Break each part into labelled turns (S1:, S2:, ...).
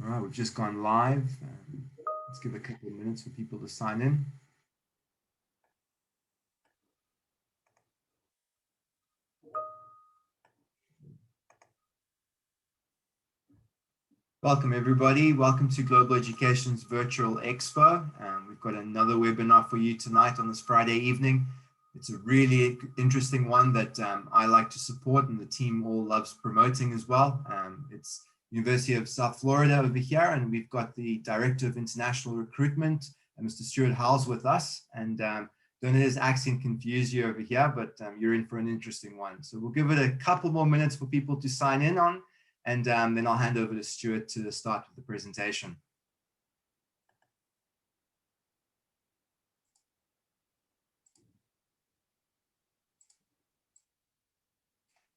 S1: All right, we've just gone live. Let's give a couple of minutes for people to sign in. Welcome everybody. Welcome to Global Education's virtual Expo. We've got another webinar for you tonight on this Friday evening. It's a really interesting one that I like to support and the team all loves promoting as well. It's University of South Florida over here, and we've got the Director of International Recruitment, Mr. Stuart Howells, with us. And don't let his accent confuse you over here, but you're in for an interesting one. So we'll give it a couple more minutes for people to sign in on, and then I'll hand over to Stuart to start with the presentation.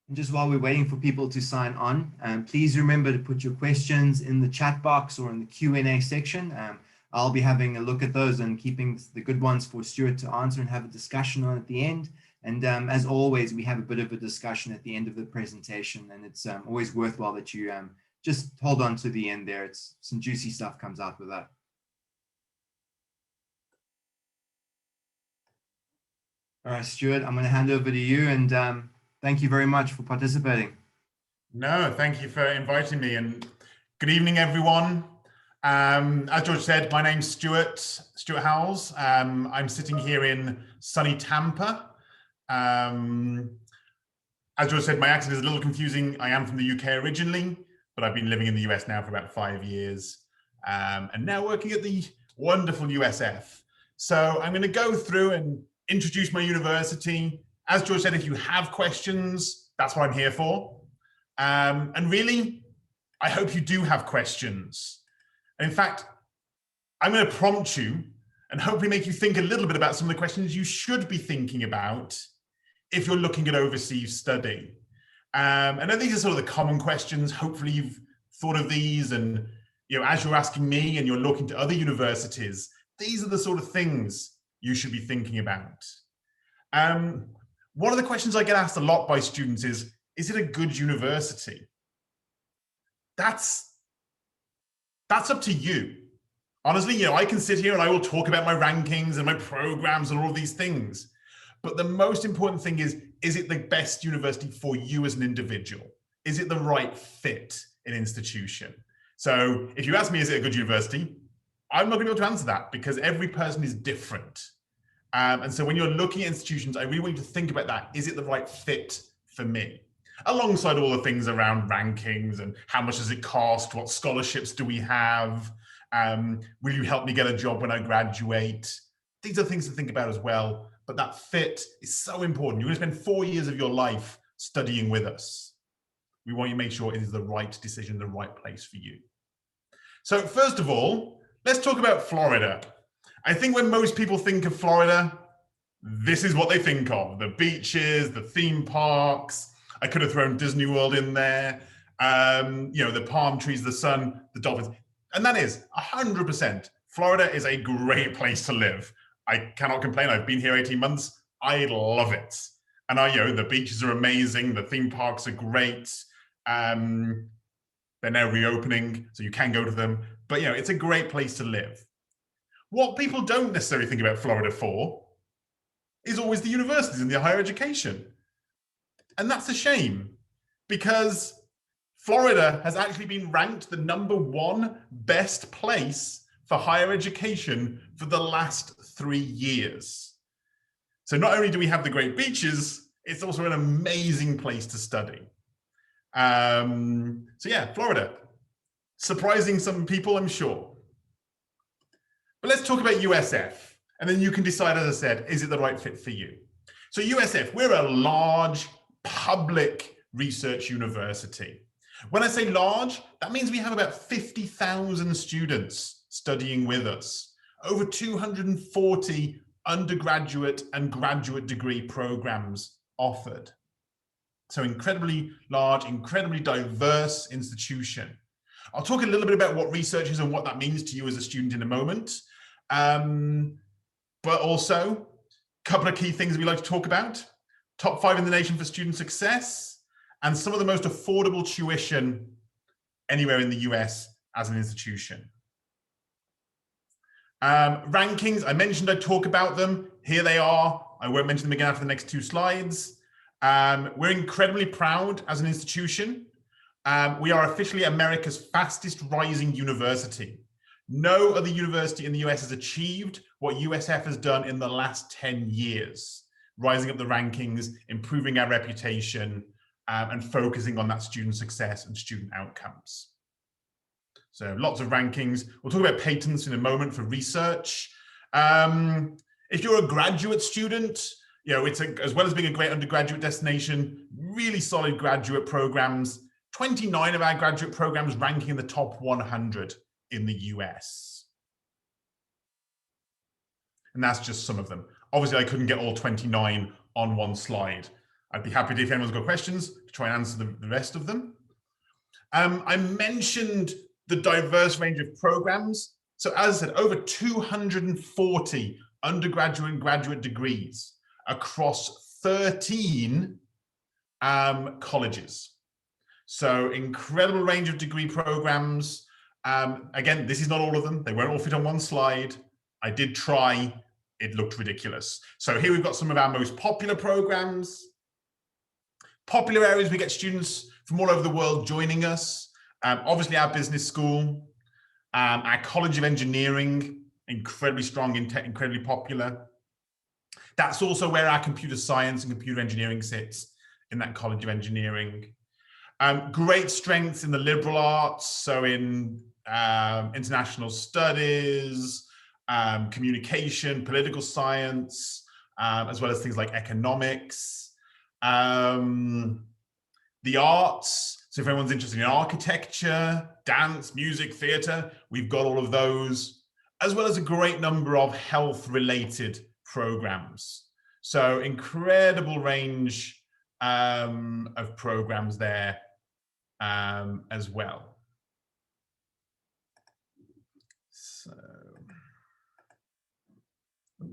S1: And just while we're waiting for people to sign on, please remember to put your questions in the chat box or in the Q&A section. I'll be having a look at those and keeping the good ones for Stuart to answer and have a discussion on at the end. And as always, we have a bit of a discussion at the end of the presentation, and it's always worthwhile that you just hold on to the end there. It's some juicy stuff comes out with that. All right, Stuart, I'm going to hand over to you, and thank you very much for participating.
S2: No, thank you for inviting me, and good evening, everyone. As George said, my name's Stuart Howells. I'm sitting here in sunny Tampa. As George said, my accent is a little confusing. I am from the UK originally, but I've been living in the US now for about 5 years, and now working at the wonderful USF. So I'm going to go through and introduce my university. As George said, if you have questions, that's what I'm here for. And really, I hope you do have questions. And in fact, I'm going to prompt you and hopefully make you think a little bit about some of the questions you should be thinking about if you're looking at overseas study. And these are sort of the common questions. Hopefully you've thought of these, and as you're asking me and you're looking to other universities, these are the sort of things you should be thinking about. One of the questions I get asked a lot by students is it a good university? That's up to you. Honestly, I can sit here and I will talk about my rankings and my programs and all of these things. But the most important thing is it the best university for you as an individual? Is it the right fit in institution? So if you ask me, is it a good university? I'm not going to be able to answer that because every person is different. And so when you're looking at institutions, I really want you to think about that. Is it the right fit for me? Alongside all the things around rankings and how much does it cost? What scholarships do we have? Will you help me get a job when I graduate? These are things to think about as well. But that fit is so important. You're going to spend 4 years of your life studying with us. We want you to make sure it is the right decision, the right place for you. So first of all, let's talk about Florida. I think when most people think of Florida, this is what they think of: the beaches, the theme parks. I could have thrown Disney World in there. The palm trees, the sun, the dolphins. And that is 100%. Florida is a great place to live. I cannot complain. I've been here 18 months. I love it. And the beaches are amazing. The theme parks are great. They're now reopening, so you can go to them. But it's a great place to live. What people don't necessarily think about Florida for is always the universities and the higher education. And that's a shame, because Florida has actually been ranked the #1 best place for higher education for the last 3 years. So not only do we have the great beaches, it's also an amazing place to study. So yeah, Florida. Surprising some people, I'm sure. But let's talk about USF, and then you can decide, as I said, is it the right fit for you? So USF, we're a large public research university. When I say large, that means we have about 50,000 students studying with us, over 240 undergraduate and graduate degree programs offered. So incredibly large, incredibly diverse institution. I'll talk a little bit about what research is and what that means to you as a student in a moment. But also, a couple of key things we like to talk about: top 5 in the nation for student success, and some of the most affordable tuition anywhere in the US as an institution. Rankings, I mentioned I'd talk about them. Here they are. I won't mention them again after the next 2 slides. We're incredibly proud as an institution. We are officially America's fastest rising university. No other university in the US has achieved what USF has done in the last 10 years, rising up the rankings, improving our reputation, and focusing on that student success and student outcomes. So lots of rankings. We'll talk about patents in a moment for research. If you're a graduate student, it's as well as being a great undergraduate destination, really solid graduate programs. 29 of our graduate programs ranking in the top 100 in the US. And that's just some of them. Obviously, I couldn't get all 29 on one slide. I'd be happy to, if anyone's got questions, to try and answer the rest of them. I mentioned the diverse range of programs. So as I said, over 240 undergraduate and graduate degrees across 13 colleges. So incredible range of degree programs. Again, this is not all of them. They won't all fit on one slide. I did try. It looked ridiculous. So here we've got some of our most popular programs. Popular areas, we get students from all over the world joining us. Obviously our business school, our College of Engineering, incredibly strong, incredibly popular. That's also where our computer science and computer engineering sits, in that College of Engineering. Great strengths in the liberal arts, so in international studies, communication, political science, as well as things like economics. The arts, so if anyone's interested in architecture, dance, music, theatre, we've got all of those, as well as a great number of health-related programs. So incredible range of programs there as well. So,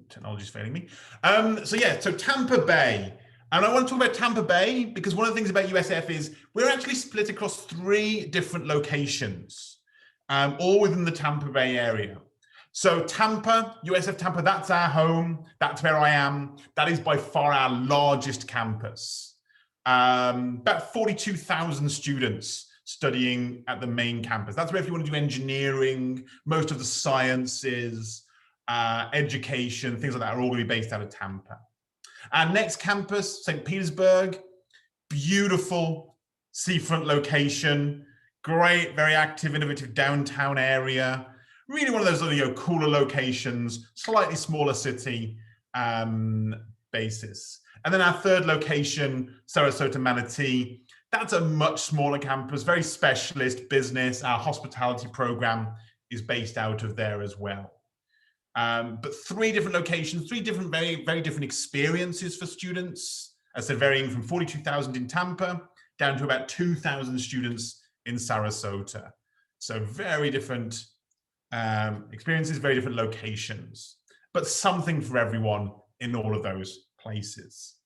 S2: technology's failing me. So Tampa Bay. And I want to talk about Tampa Bay because one of the things about USF is we're actually split across 3 different locations, all within the Tampa Bay area. So Tampa, USF Tampa, that's our home. That's where I am. That is by far our largest campus. About 42,000 students studying at the main campus. That's where if you want to do engineering, most of the sciences, education, things like that are all going to be based out of Tampa. Our next campus, St. Petersburg, beautiful seafront location, great, very active, innovative downtown area. Really one of those cooler locations, slightly smaller city basis. And then our third location, Sarasota, Manatee, that's a much smaller campus, very specialist business. Our hospitality program is based out of there as well. But 3 different locations, 3 different, very, very different experiences for students. As I said, varying from 42,000 in Tampa down to about 2,000 students in Sarasota. So very different experiences, very different locations, but something for everyone in all of those places.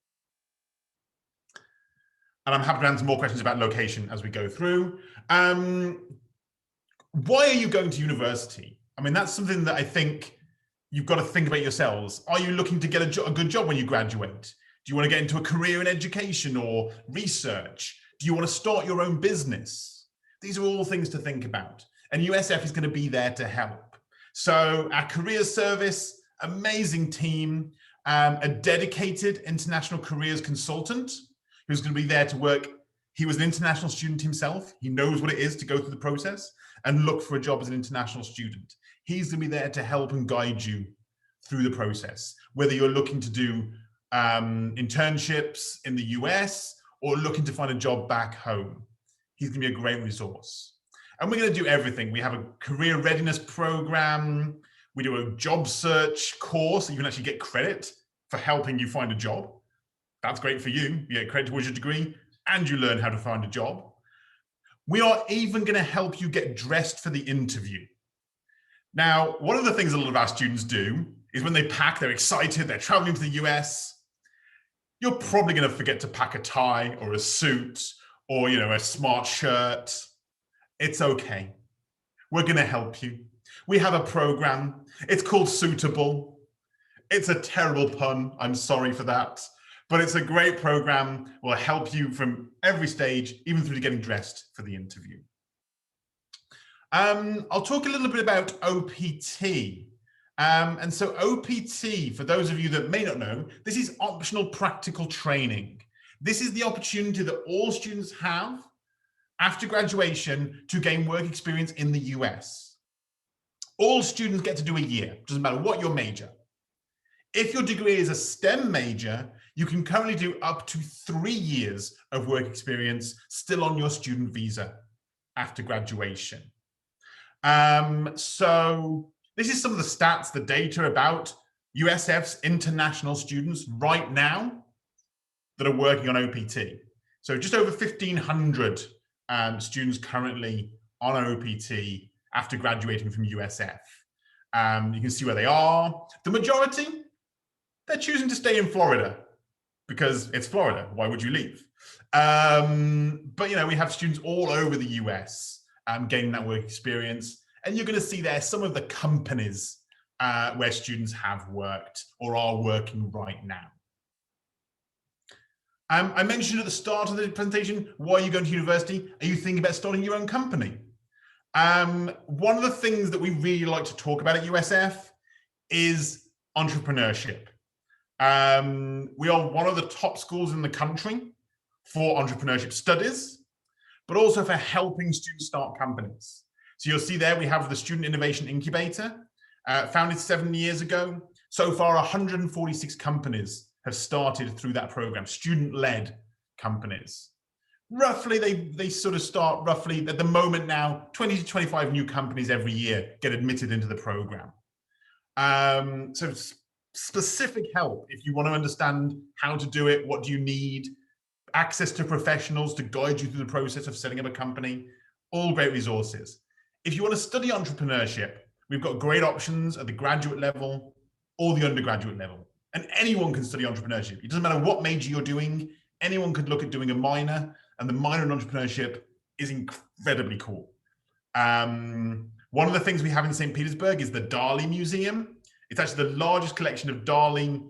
S2: And I'm happy to answer more questions about location as we go through. Why are you going to university? I mean, that's something that I think you've got to think about yourselves. Are you looking to get a good job when you graduate? Do you want to get into a career in education or research? Do you want to start your own business? These are all things to think about. And USF is going to be there to help. So our career service, amazing team, a dedicated international careers consultant who's going to be there to work. He was an international student himself. He knows what it is to go through the process and look for a job as an international student. He's going to be there to help and guide you through the process, whether you're looking to do internships in the US or looking to find a job back home. He's going to be a great resource. And we're going to do everything. We have a career readiness program. We do a job search course. So you can actually get credit for helping you find a job. That's great for you. You get credit towards your degree and you learn how to find a job. We are even going to help you get dressed for the interview. Now, one of the things a lot of our students do is when they pack, they're excited, they're traveling to the US. You're probably going to forget to pack a tie or a suit or, a smart shirt. It's okay. We're going to help you. We have a program. It's called Suitable. It's a terrible pun. I'm sorry for that. But it's a great program. Will help you from every stage, even through to getting dressed for the interview. I'll talk a little bit about OPT. And so OPT, for those of you that may not know, this is optional practical training. This is the opportunity that all students have after graduation to gain work experience in the US. All students get to do a year, doesn't matter what your major. If your degree is a STEM major, you can currently do up to 3 years of work experience still on your student visa after graduation. So this is some of the stats, the data about USF's international students right now that are working on OPT. So just over 1,500 students currently on OPT after graduating from USF. You can see where they are. The majority, they're choosing to stay in Florida because it's Florida. Why would you leave? But you know, we have students all over the US gaining that work experience. And you're going to see there some of the companies where students have worked or are working right now. I mentioned at the start of the presentation, why are you going to university? Are you thinking about starting your own company? One of the things that we really like to talk about at USF is entrepreneurship. We are one of the top schools in the country for entrepreneurship studies, but also for helping students start companies. So you'll see there we have the Student Innovation Incubator, founded 7 years ago. So far, 146 companies have started through that program, student-led companies. Roughly, they sort of start roughly at the moment now, 20 to 25 new companies every year get admitted into the program. So specific help if you want to understand how to do it, what do you need, access to professionals to guide you through the process of setting up a company, all great resources. If you want to study entrepreneurship, we've got great options at the graduate level or the undergraduate level. And anyone can study entrepreneurship. It doesn't matter what major you're doing. Anyone could look at doing a minor, and the minor in entrepreneurship is incredibly cool. One of the things we have in St. Petersburg is the Dali Museum. It's actually the largest collection of Dali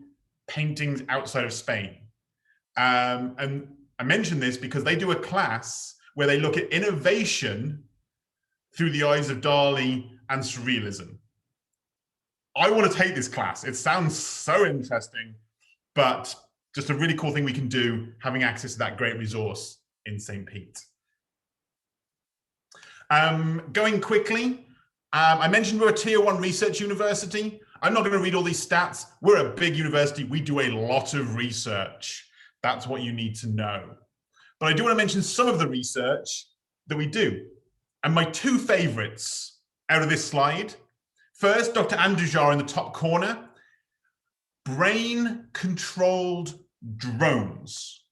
S2: paintings outside of Spain. And I mention this because they do a class where they look at innovation through the eyes of Dali and surrealism. I want to take this class. It sounds so interesting, but just a really cool thing we can do having access to that great resource in St. Pete. Going quickly, I mentioned we're a tier 1 research university. I'm not going to read all these stats. We're a big university. We do a lot of research. That's what you need to know. But I do want to mention some of the research that we do. And my 2 favorites out of this slide. First, Dr. Andujar in the top corner, brain-controlled drones.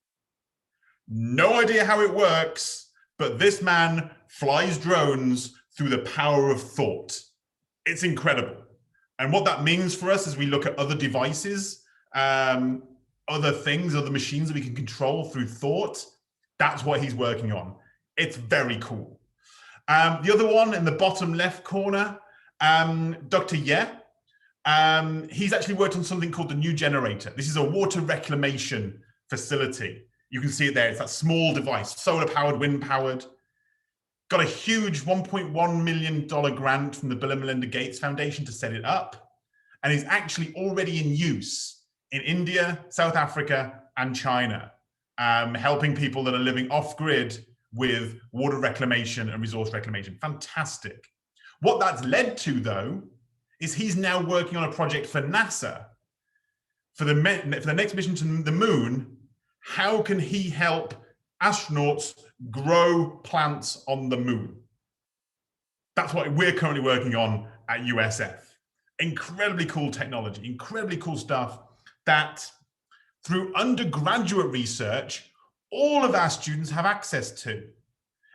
S2: No idea how it works, but this man flies drones through the power of thought. It's incredible. And what that means for us as we look at other devices, other things, other machines that we can control through thought, that's what he's working on. It's very cool. The other one in the bottom left corner, Dr. Ye, he's actually worked on something called the New Generator. This is a water reclamation facility. You can see it there. It's that small device, solar powered, wind powered. Got a huge $1.1 million grant from the Bill and Melinda Gates Foundation to set it up. And is actually already in use in India, South Africa, and China, helping people that are living off grid with water reclamation and resource reclamation. Fantastic. What that's led to, though, is he's now working on a project for NASA. For the next mission to the moon, how can he help astronauts grow plants on the moon? That's what we're currently working on at USF. Incredibly cool technology, incredibly cool stuff that through undergraduate research, all of our students have access to.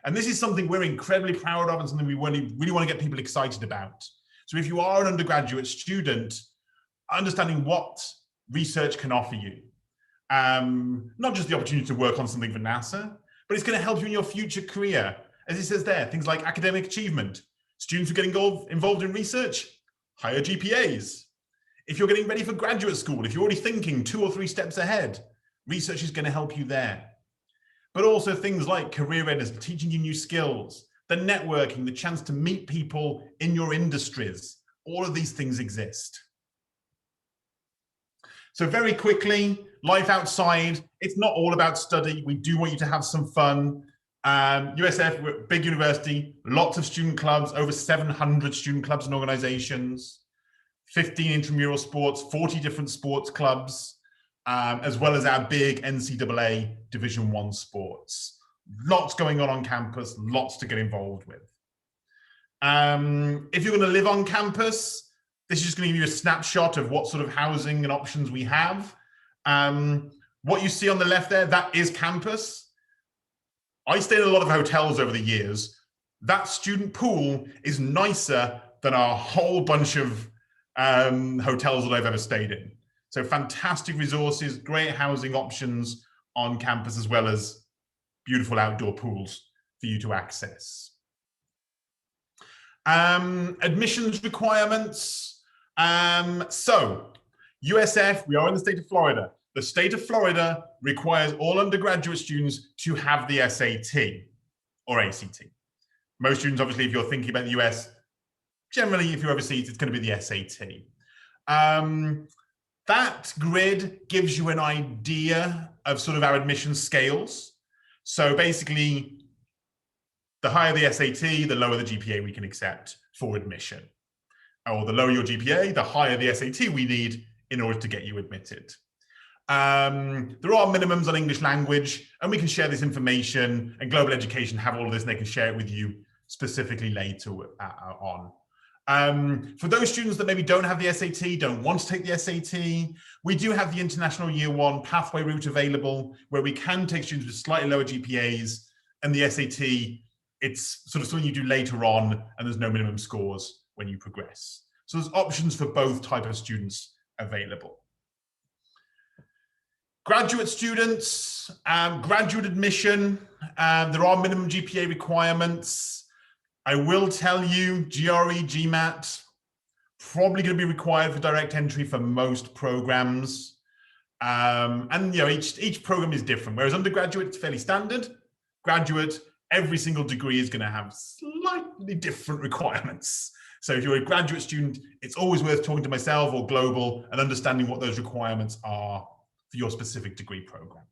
S2: And this is something we're incredibly proud of and something we really want to get people excited about. So if you are an undergraduate student, understanding what research can offer you, not just the opportunity to work on something for NASA, but it's going to help you in your future career. As it says there, things like academic achievement, Students who get involved in research, higher GPAs. If you're getting ready for graduate school, if you're already thinking 2 or 3 steps ahead, research is going to help you there. But also things like career readiness, teaching you new skills, the networking, the chance to meet people in your industries. All of these things exist. So very quickly, life outside, it's not all about study. We do want you to have some fun. USF, we're a big university, lots of student clubs, over 700 student clubs and organizations, 15 intramural sports, 40 different sports clubs, as well as our big NCAA Division I sports. Lots going on campus, lots to get involved with. If you're going to live on campus, this is just going to give you a snapshot of what sort of housing and options we have. What you see on the left there, that is campus. I stayed in a lot of hotels over the years. That student pool is nicer than a whole bunch of hotels that I've ever stayed in. So fantastic resources, great housing options on campus, as well as beautiful outdoor pools for you to access. Admissions requirements. So USF, we are in the state of Florida. The state of Florida requires all undergraduate students to have the SAT or ACT. Most students, obviously, if you're thinking about the US, generally, if you're overseas, it's going to be the SAT. That grid gives you an idea of sort of our admission scales. So basically, the higher the SAT, the lower the GPA we can accept for admission. Or the lower your GPA, the higher the SAT we need in order to get you admitted. There are minimums on English language, and we can share this information, and Global Education have all of this, and they can share it with you specifically later on. For those students that maybe don't have the SAT, don't want to take the SAT, we do have the International Year 1 pathway route available, where we can take students with slightly lower GPAs, and the SAT, it's sort of something you do later on, and there's no minimum scores when you progress. So there's options for both types of students available. Graduate students, graduate admission, there are minimum GPA requirements. I will tell you, GRE, GMAT, probably going to be required for direct entry for most programs. And you know, each program is different. Whereas undergraduate, it's fairly standard. Graduate, every single degree is going to have slightly different requirements. So if you're a graduate student, it's always worth talking to myself or Global and understanding what those requirements are for your specific degree program.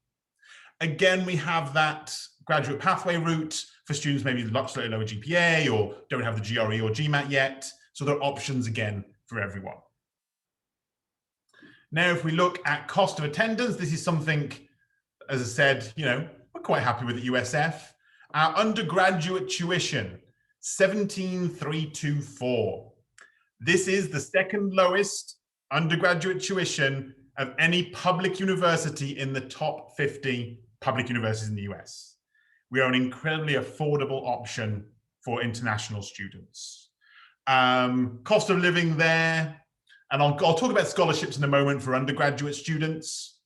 S2: Again, we have that graduate pathway route for students maybe slightly lower GPA or don't have the GRE or GMAT yet. So there are options again for everyone. Now, if we look at cost of attendance, this is something, as I said, you know, we're quite happy with at USF. Our undergraduate tuition, $17,324. This is the second lowest undergraduate tuition of any public university in the top 50 public universities in the US. We are an incredibly affordable option for international students. Cost of living there, and I'll talk about scholarships in a moment for undergraduate students.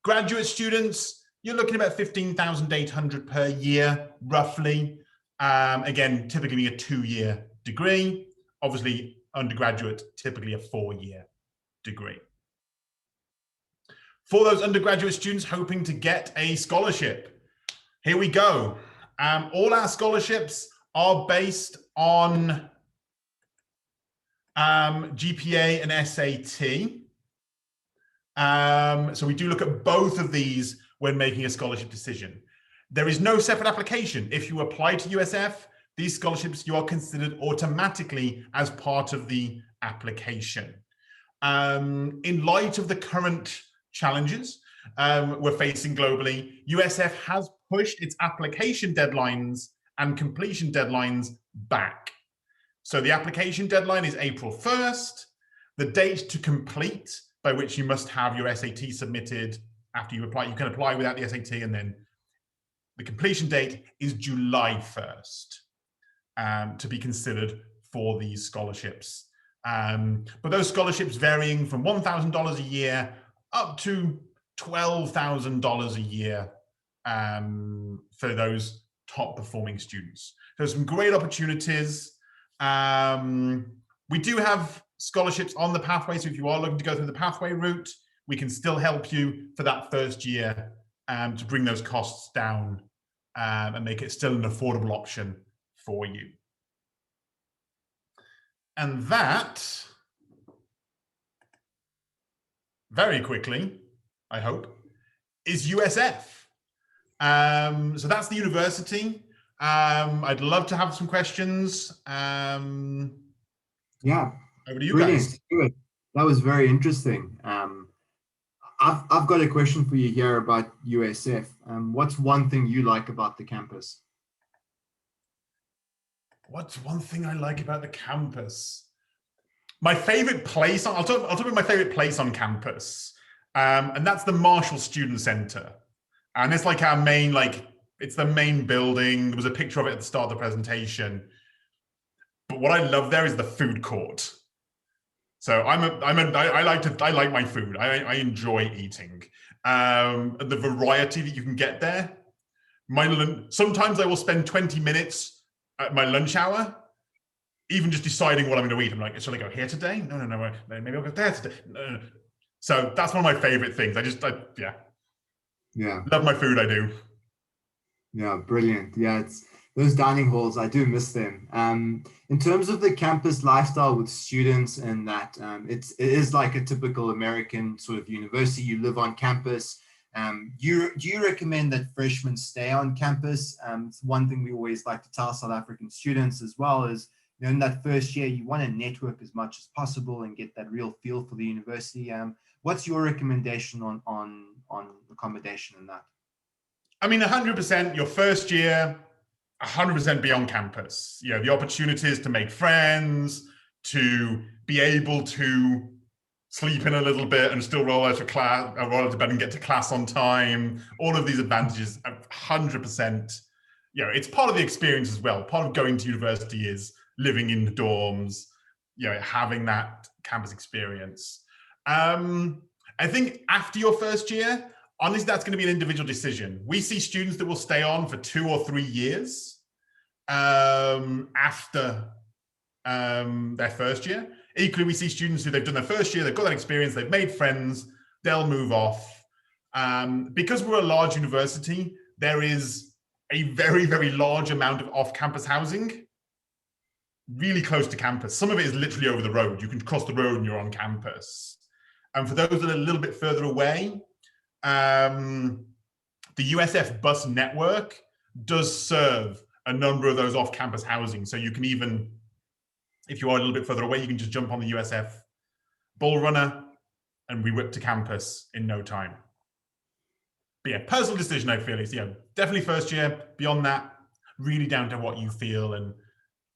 S2: Graduate students, you're looking at about $15,800 per year, roughly. Again, typically a 2-year degree. Obviously, undergraduate, typically a 4-year degree. For those undergraduate students hoping to get a scholarship, here we go. All our scholarships are based on GPA and SAT. So we do look at both of these when making a scholarship decision. There is no separate application. If you apply to USF, these scholarships, you are considered automatically as part of the application. In light of the current challenges we're facing globally, USF has pushed its application deadlines and completion deadlines back. So the application deadline is April 1st. The date to complete, by which you must have your SAT submitted after you apply, you can apply without the SAT, and then the completion date is July 1st to be considered for these scholarships. But those scholarships varying from $1,000 a year up to $12,000 a year for those top performing students. So some great opportunities. We do have scholarships on the pathway, so if you are looking to go through the pathway route, we can still help you for that first year to bring those costs down and make it still an affordable option for you. And that, very quickly, I hope, is USF. So that's the university. I'd love to have some questions.
S1: Yeah,
S2: over to you
S1: brilliant.
S2: guys.
S1: Good. That was very interesting. I've got a question for you here about USF. What's one thing you like about the campus?
S2: What's one thing I like about the campus? My favorite place, I'll talk about my favorite place on campus. And that's the Marshall Student Center. And it's like our main, it's the main building. There was a picture of it at the start of the presentation. But what I love there is the food court. So I like my food. I enjoy eating. The variety that you can get there. Sometimes I will spend 20 minutes at my lunch hour, even just deciding what I'm going to eat. I'm like, should I go here today? No, maybe I'll go there today. No. So that's one of my favorite things.
S1: Yeah.
S2: Love my food, I do.
S1: Yeah, brilliant. Yeah, it's those dining halls, I do miss them. In terms of the campus lifestyle with students and that, it is like a typical American sort of university. You live on campus. Do you recommend that freshmen stay on campus? It's one thing we always like to tell South African students as well is, in that first year, you want to network as much as possible and get that real feel for the university. What's your recommendation on accommodation in that?
S2: I mean, 100%, your first year, 100% be on campus. The opportunities to make friends, to be able to sleep in a little bit and still roll out of bed and get to class on time. All of these advantages, 100%. It's part of the experience as well. Part of going to university is living in the dorms, having that campus experience. I think after your first year, honestly, that's going to be an individual decision. We see students that will stay on for 2 or 3 years after their first year. Equally, we see students who they've done their first year, they've got that experience, they've made friends, they'll move off. Because we're a large university, there is a very, very large amount of off-campus housing, really close to campus. Some of it is literally over the road. You can cross the road and you're on campus. And for those that are a little bit further away, the USF bus network does serve a number of those off-campus housing. So you can even, if you are a little bit further away, you can just jump on the USF Bull Runner and we whip to campus in no time. But yeah, personal decision, I feel, is definitely first year. Beyond that, really down to what you feel and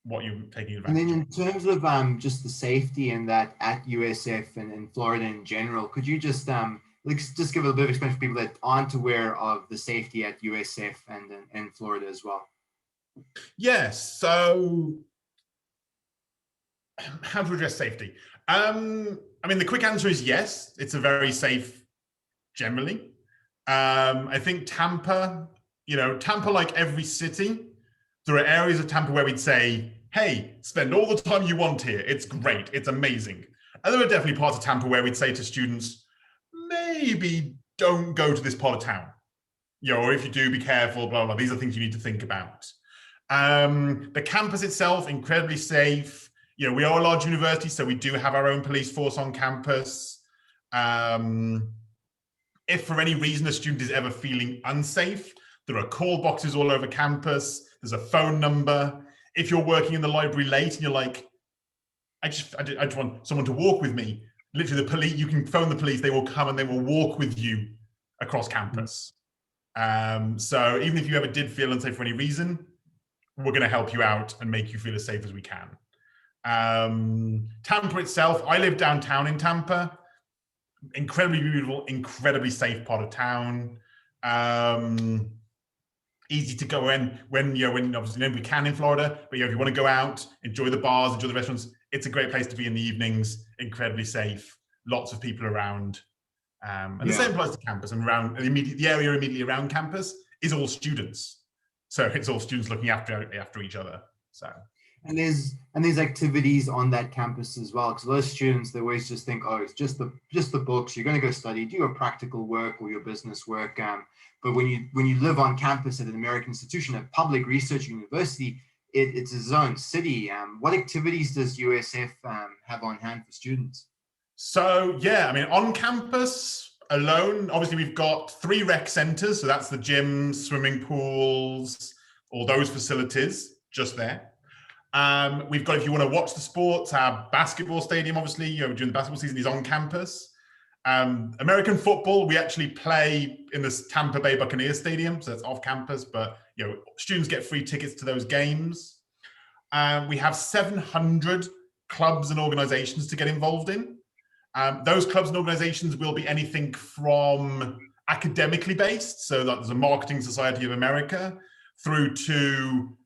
S2: what you're taking advantage of.
S1: And then in terms of just the safety and that at USF and in Florida in general, could you just just give a bit of explanation for people that aren't aware of the safety at USF and in Florida as well?
S2: Yes. So how to address safety? I mean, the quick answer is yes. It's a very safe generally. I think Tampa, Tampa, like every city, there are areas of Tampa where we'd say, hey, spend all the time you want here. It's great. It's amazing. And there are definitely parts of Tampa where we'd say to students, maybe don't go to this part of town. Or if you do, be careful, blah, blah. These are things you need to think about. The campus itself, incredibly safe. We are a large university, so we do have our own police force on campus. If for any reason a student is ever feeling unsafe, there are call boxes all over campus. There's a phone number. If you're working in the library late and you're like, I just want someone to walk with me, literally the police, you can phone the police, they will come and they will walk with you across campus. So even if you ever did feel unsafe for any reason, we're going to help you out and make you feel as safe as we can. Tampa itself, I live downtown in Tampa. Incredibly beautiful, incredibly safe part of town. Easy to go in when obviously we can in Florida, but if you want to go out, enjoy the bars, enjoy the restaurants, it's a great place to be in the evenings. Incredibly safe, lots of people around, and the same applies to campus and around the area immediately around campus is all students, so it's all students looking after each other. So,
S1: And there's activities on that campus as well, because those students, they always just think, oh, it's just the books. You're going to go study, do your practical work or your business work. But when you live on campus at an American institution, a public research university, it's its own city. What activities does USF have on hand for students?
S2: So yeah, I mean, on campus alone, obviously we've got 3 rec centers. So that's the gyms, swimming pools, all those facilities just there. We've got, if you want to watch the sports, our basketball stadium, obviously, during the basketball season is on campus. American football, we actually play in the Tampa Bay Buccaneers Stadium, so that's off campus, but students get free tickets to those games. We have 700 clubs and organizations to get involved in. Those clubs and organizations will be anything from academically based, so that there's a Marketing Society of America, through to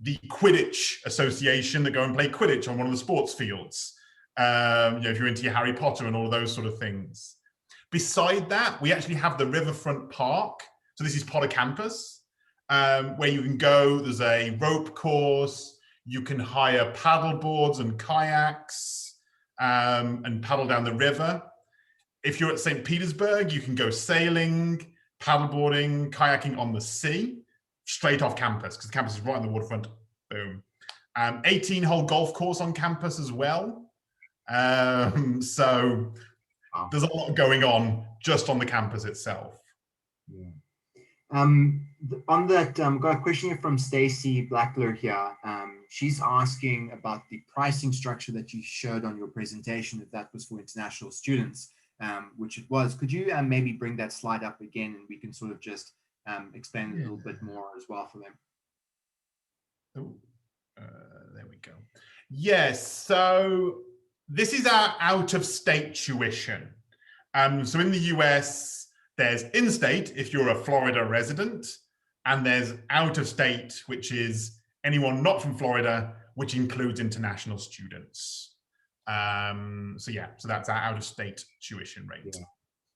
S2: the Quidditch Association that go and play Quidditch on one of the sports fields. If you're into your Harry Potter and all of those sort of things. Beside that, we actually have the Riverfront Park. So this is part of campus, where you can go. There's a rope course. You can hire paddle boards and kayaks and paddle down the river. If you're at St. Petersburg, you can go sailing, paddleboarding, kayaking on the sea, straight off campus, because the campus is right on the waterfront. Boom. 18-hole golf course on campus as well. So there's a lot going on just on the campus itself.
S1: Yeah. On that, got a question here from Stacy Blackler here. She's asking about the pricing structure that you showed on your presentation, if that was for international students, which it was. Could you maybe bring that slide up again, and we can sort of just explain a little bit more as well for them?
S2: There we go. Yes, so this is our out-of-state tuition. So in the US, there's in-state if you're a Florida resident, and there's out-of-state, which is anyone not from Florida, which includes international students. So that's our out-of-state tuition rate.
S1: Yeah.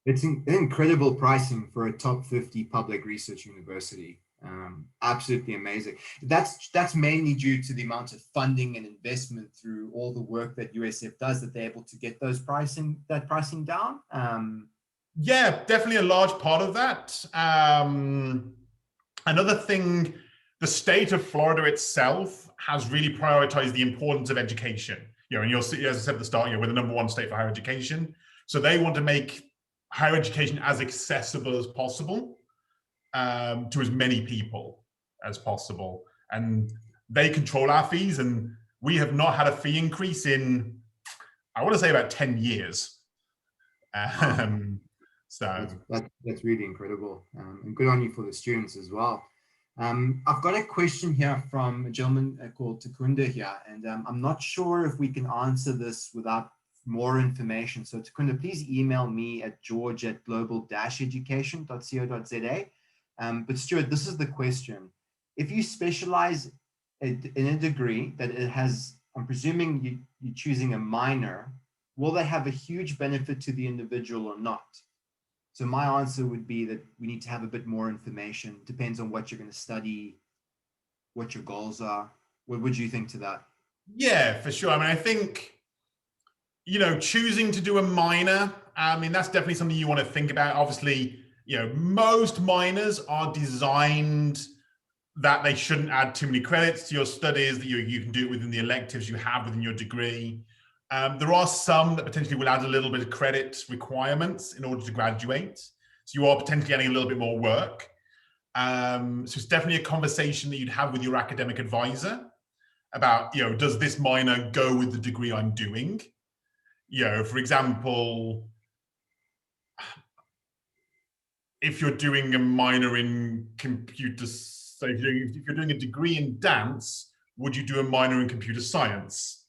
S1: It's incredible pricing for a top 50 public research university. Absolutely amazing. That's mainly due to the amount of funding and investment through all the work that USF does, that they're able to get that pricing down.
S2: Yeah, definitely a large part of that. Another thing, the state of Florida itself has really prioritized the importance of education. And you'll see, as I said at the start, we're the #1 state for higher education. So they want to make higher education as accessible as possible to as many people as possible. And they control our fees, and we have not had a fee increase in, I want to say, about 10 years. So
S1: that's really incredible, and good on you for the students as well. I've got a question here from a gentleman called Takunda here, and I'm not sure if we can answer this without more information. So Takunda, please email me at george@global-education.co.za. But Stuart, this is the question. If you specialize in a degree that it has, I'm presuming you're choosing a minor, will they have a huge benefit to the individual or not? So my answer would be that we need to have a bit more information. Depends on what you're going to study, what your goals are. What would you think to that?
S2: Yeah, for sure. I mean, I think, choosing to do a minor, that's definitely something you want to think about. Obviously, most minors are designed that they shouldn't add too many credits to your studies, that you can do it within the electives you have within your degree. There are some that potentially will add a little bit of credit requirements in order to graduate. So you are potentially adding a little bit more work. So it's definitely a conversation that you'd have with your academic advisor about, does this minor go with the degree I'm doing? For example, if you're doing a minor in computer, so if you're doing a degree in dance, would you do a minor in computer science?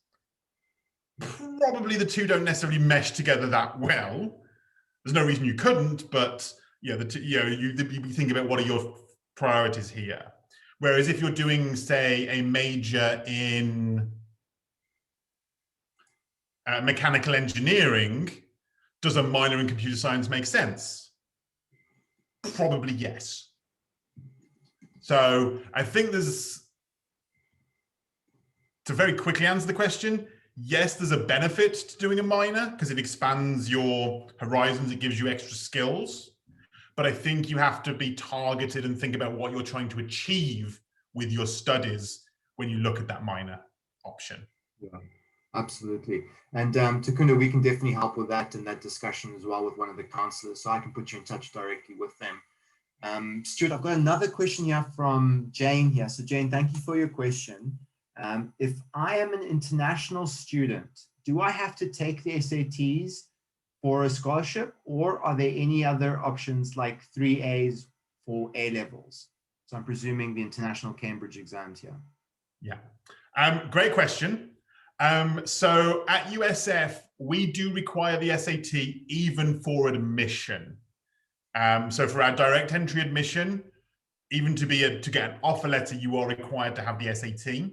S2: Probably the two don't necessarily mesh together that well. There's no reason you couldn't, but you think about what are your priorities here. Whereas if you're doing, say, a major in mechanical engineering, does a minor in computer science make sense? Probably yes. So I think there's to very quickly answer the question, yes, there's a benefit to doing a minor because it expands your horizons, it gives you extra skills. But I think you have to be targeted and think about what you're trying to achieve with your studies when you look at that minor option.
S1: Yeah, absolutely. And Takunda, we can definitely help with that and that discussion as well with one of the counselors, so I can put you in touch directly with them. Stuart, I've got another question here from Jane here. So Jane, thank you for your question. If I am an international student, do I have to take the SATs for a scholarship, or are there any other options like 3 A's for A levels? So I'm presuming the international Cambridge exams here.
S2: Yeah, great question. So at USF, we do require the SAT even for admission. So for our direct entry admission, even to get an offer letter, you are required to have the SAT.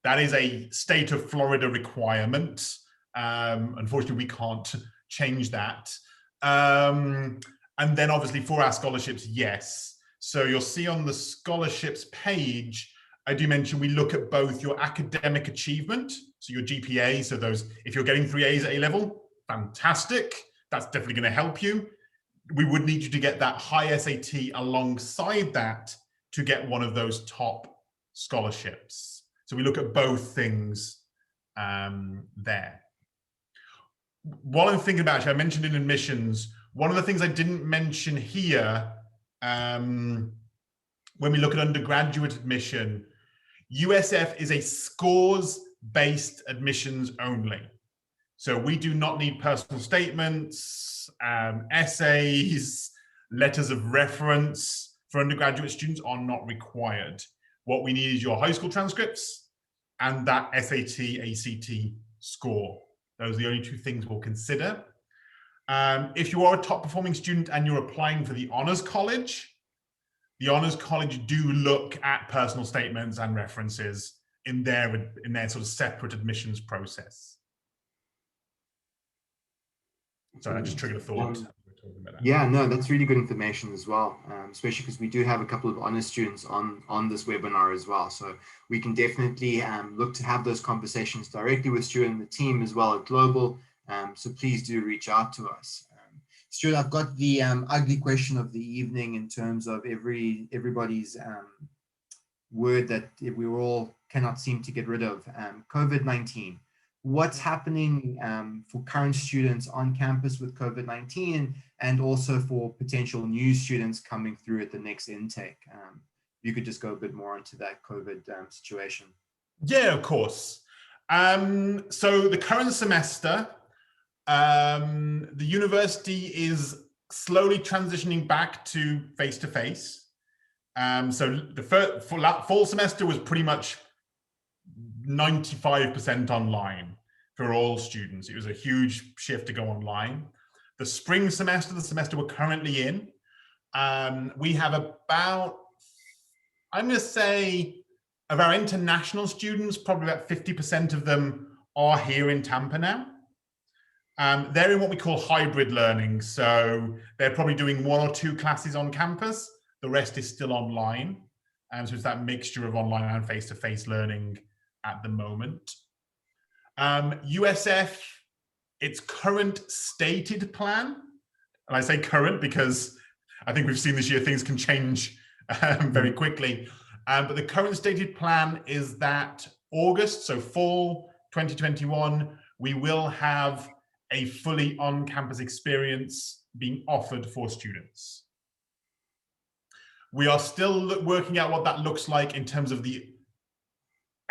S2: That is a state of Florida requirement. Unfortunately, we can't change that. And then obviously for our scholarships, yes. So you'll see on the scholarships page, I do mention we look at both your academic achievement, so your GPA, so those, if you're getting 3 A's at A level, fantastic. That's definitely going to help you. We would need you to get that high SAT alongside that to get one of those top scholarships. So we look at both things there. While I'm thinking about it, I mentioned in admissions, one of the things I didn't mention here, when we look at undergraduate admission, USF is a scores-based admissions only. So we do not need personal statements, essays, letters of reference for undergraduate students are not required. What we need is your high school transcripts and that SAT, ACT score. Those are the only two things we'll consider. If you are a top performing student and you're applying for the Honors College, the Honors College do look at personal statements and references in their sort of separate admissions process. Sorry, that just triggered a thought.
S1: Yeah, no, that's really good information as well, especially because we do have a couple of honors students on this webinar as well. So we can definitely look to have those conversations directly with Stuart and the team as well at Global. So please do reach out to us. Stuart, I've got the ugly question of the evening in terms of everybody's word that we all cannot seem to get rid of, COVID-19. What's happening for current students on campus with COVID-19 and also for potential new students coming through at the next intake? You could just go a bit more into that COVID situation.
S2: Yeah, of course. So the current semester, the university is slowly transitioning back to face-to-face. So the fall semester was pretty much 95% online for all students. It was a huge shift to go online. The spring semester, the semester we're currently in, we have about, I'm going to say, of our international students, probably about 50% of them are here in Tampa now. They're in what we call hybrid learning. So they're probably doing 1 or 2 classes on campus. The rest is still online. So it's that mixture of online and face-to-face learning at the moment. USF, its current stated plan, and I say current because I think we've seen this year things can change very quickly, but the current stated plan is that August, so fall 2021, we will have a fully on-campus experience being offered for students. We are still working out what that looks like in terms of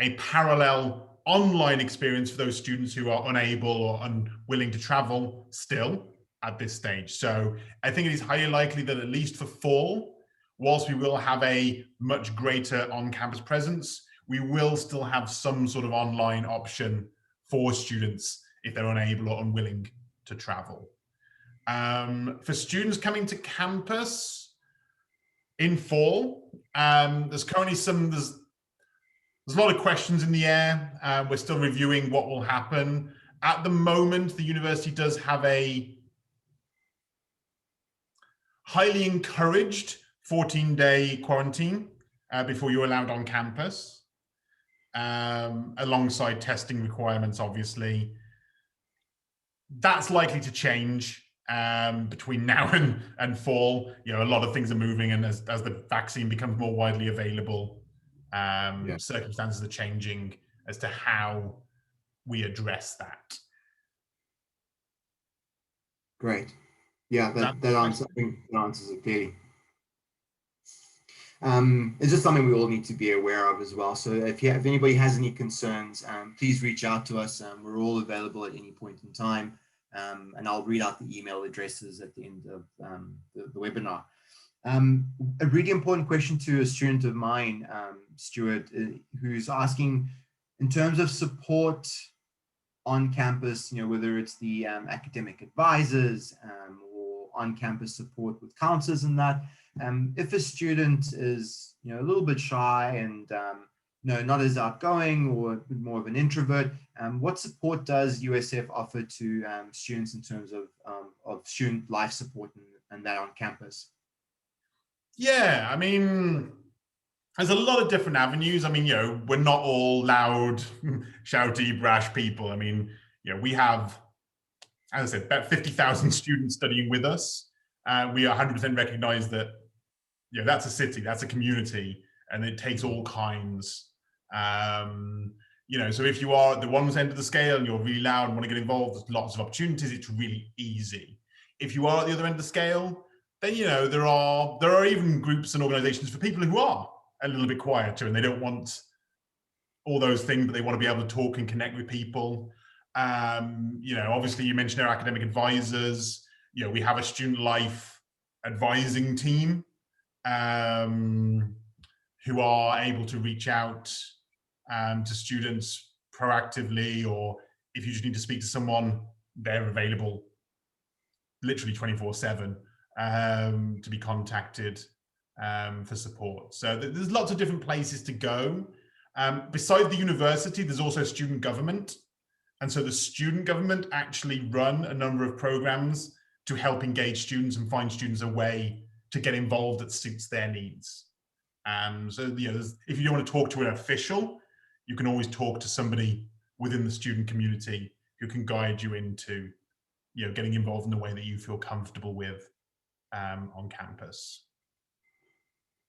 S2: a parallel online experience for those students who are unable or unwilling to travel still at this stage. So I think it is highly likely that at least for fall, whilst we will have a much greater on-campus presence, we will still have some sort of online option for students if they're unable or unwilling to travel. For students coming to campus in fall, there's currently there's a lot of questions in the air. We're still reviewing what will happen. At the moment, the university does have a highly encouraged 14-day quarantine before you're allowed on campus. alongside testing requirements, obviously. That's likely to change between now and fall. You know, a lot of things are moving, and as the vaccine becomes more widely available, circumstances are changing as to how we address that.
S1: Great. Yeah, that answers it clearly. It's just something we all need to be aware of as well. So if anybody has any concerns, please reach out to us. We're all available at any point in time. And I'll read out the email addresses at the end of the webinar. A really important question to a student of mine, Stuart, who's asking, in terms of support on campus, you know, whether it's the academic advisors or on-campus support with counselors and that, if a student is, you know, a little bit shy and not as outgoing or more of an introvert, what support does USF offer to students in terms of student life support and that on campus?
S2: Yeah, I mean, there's a lot of different avenues. I mean, you know, we're not all loud, shouty, brash people. I mean, you know, we have, as I said, about 50,000 students studying with us. We 100% recognize that, you know, that's a city, that's a community, and it takes all kinds. You know, so if you are at the one end of the scale and you're really loud and want to get involved, there's lots of opportunities. It's really easy. If you are at the other end of the scale, then, you know, there are even groups and organizations for people who are a little bit quieter and they don't want all those things, but they want to be able to talk and connect with people. You know, obviously you mentioned our academic advisors. You know, we have a student life advising team who are able to reach out to students proactively, or if you just need to speak to someone, they're available literally 24/7 to be contacted for support. So there's lots of different places to go. Besides the university, there's also student government. And so the student government actually run a number of programs to help engage students and find students a way to get involved that suits their needs. So, you know, if you don't want to talk to an official, you can always talk to somebody within the student community who can guide you into, you know, getting involved in the way that you feel comfortable with on campus.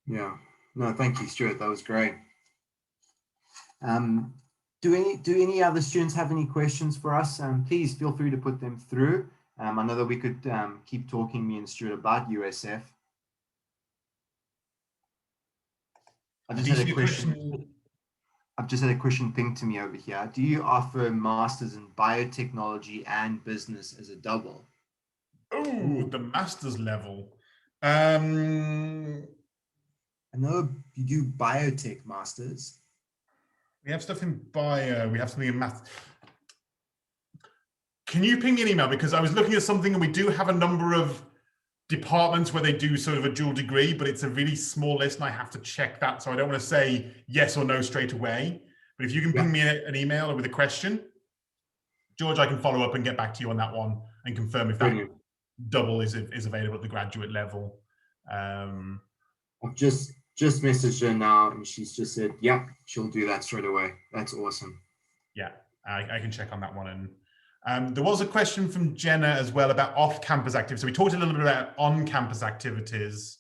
S1: Yeah, no, thank you, Stuart. That was great. Do any other students have any questions for us? Please feel free to put them through. I know that we could keep talking, me and Stuart, about USF. I've just had a question pinged to me over here. Do you offer masters in biotechnology and business as a double?
S2: Oh, the master's level.
S1: I know you do biotech masters.
S2: We have stuff in bio, we have something in math. Can you ping me an email? Because I was looking at something and we do have a number of departments where they do sort of a dual degree, but it's a really small list and I have to check that. So I don't want to say yes or no straight away. But if you can ping me an email or with a question, George, I can follow up and get back to you on that one and confirm if that double is available at the graduate level.
S1: I've just messaged her now and she's just said, yep, she'll do that straight away. That's awesome.
S2: Yeah, I can check on that one. And there was a question from Jenna as well about off-campus activities. So we talked a little bit about on-campus activities.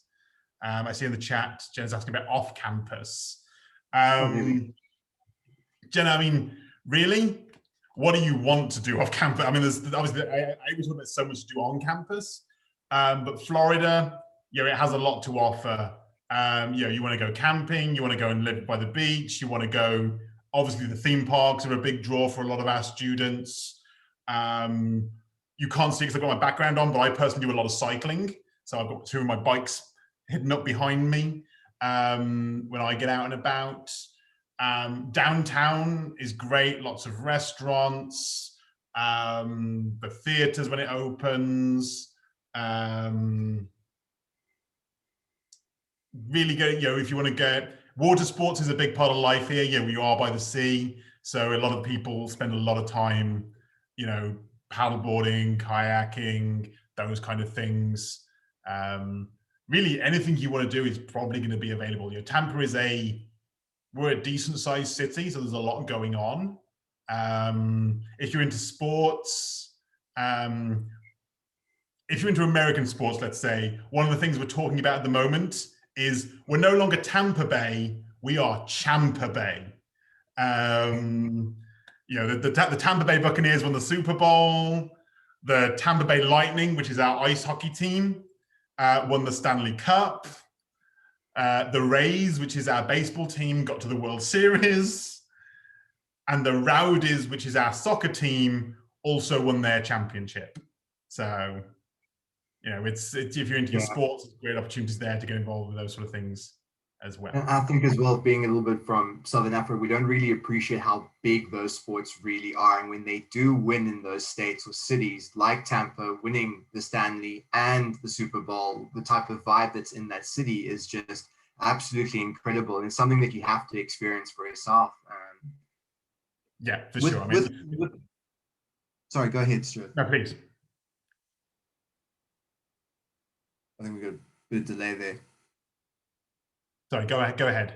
S2: I see in the chat, Jenna's asking about off-campus. Jenna, I mean, really, what do you want to do off-campus? I mean, there's obviously, I was talking about so much to do on campus, but Florida, you know, it has a lot to offer. You know, you want to go camping, you want to go and live by the beach, you want to go, obviously the theme parks are a big draw for a lot of our students. You can't see because I've got my background on, but I personally do a lot of cycling. So I've got two of my bikes hidden up behind me when I get out and about. Downtown is great, lots of restaurants, the theaters when it opens. Really good, you know, if you want to get, water sports is a big part of life here. You know, we are by the sea, so a lot of people spend a lot of time, you know, paddleboarding, kayaking, those kind of things. Really, anything you want to do is probably going to be available. You know, Tampa is a we're a decent sized city, so there's a lot going on. If you're into sports, if you're into American sports, let's say, one of the things we're talking about at the moment is we're no longer Tampa Bay, we are Champa Bay. You know, the Tampa Bay Buccaneers won the Super Bowl. The Tampa Bay Lightning, which is our ice hockey team, won the Stanley Cup. The Rays, which is our baseball team, got to the World Series. And the Rowdies, which is our soccer team, also won their championship. So, you know, it's if you're into your sports, it's great opportunities there to get involved with those sort of things as well.
S1: And I think as well, being a little bit from Southern Africa, we don't really appreciate how big those sports really are. And when they do win in those states or cities like Tampa, winning the Stanley and the Super Bowl, the type of vibe that's in that city is just absolutely incredible. And it's something that you have to experience for yourself.
S2: Yeah, for sure.
S1: Sorry, go ahead, Stuart.
S2: No, please.
S1: I think we got a bit of delay there.
S2: Sorry, go ahead.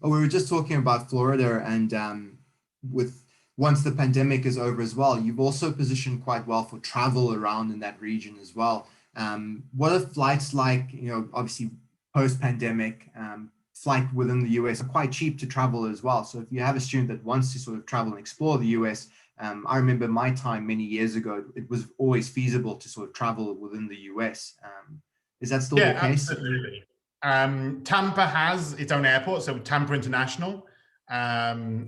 S1: Oh, we were just talking about Florida, and once the pandemic is over as well, you've also positioned quite well for travel around in that region as well. What are flights like? You know, obviously post-pandemic, flight within the US are quite cheap to travel as well. So if you have a student that wants to sort of travel and explore the US, I remember my time many years ago, it was always feasible to sort of travel within the US. Is that still the case?
S2: Absolutely. Tampa has its own airport, so Tampa International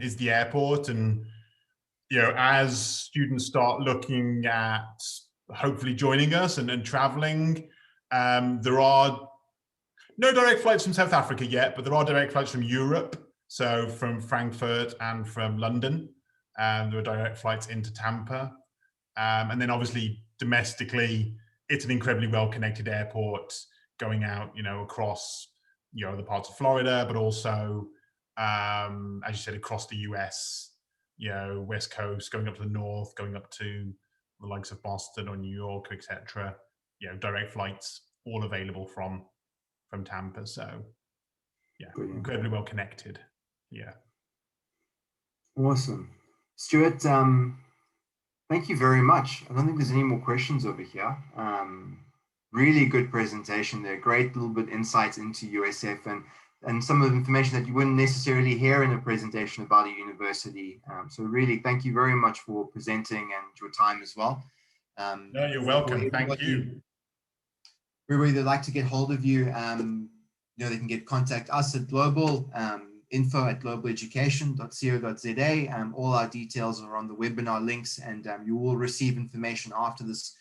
S2: is the airport, and you know, as students start looking at hopefully joining us and traveling, there are no direct flights from South Africa yet, but there are direct flights from Europe, so from Frankfurt and from London. There are direct flights into Tampa, and then obviously domestically, it's an incredibly well-connected airport going out, you know, across, you know, the parts of Florida, but also, as you said, across the US, you know, West Coast, going up to the north, going up to the likes of Boston or New York, etc. You know, direct flights all available from Tampa. So, yeah, brilliant. Incredibly well connected. Yeah.
S1: Awesome, Stuart. Thank you very much. I don't think there's any more questions over here. Really good presentation there. Great little bit insights into USF and some of the information that you wouldn't necessarily hear in a presentation about a university. So really, thank you very much for presenting and your time as well.
S2: No, you're welcome. Thank you.
S1: Everybody that'd like to get hold of you, you know, they can contact us at Global, info@globaleducation.co.za. All our details are on the webinar links, and you will receive information after this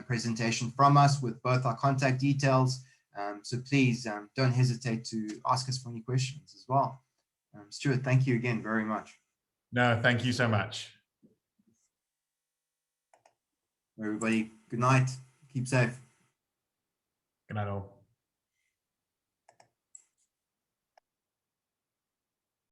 S1: presentation from us with both our contact details. So please don't hesitate to ask us for any questions as well. Stuart, thank you again very much.
S2: No, thank you so much.
S1: Everybody, good night. Keep safe.
S2: Good night all.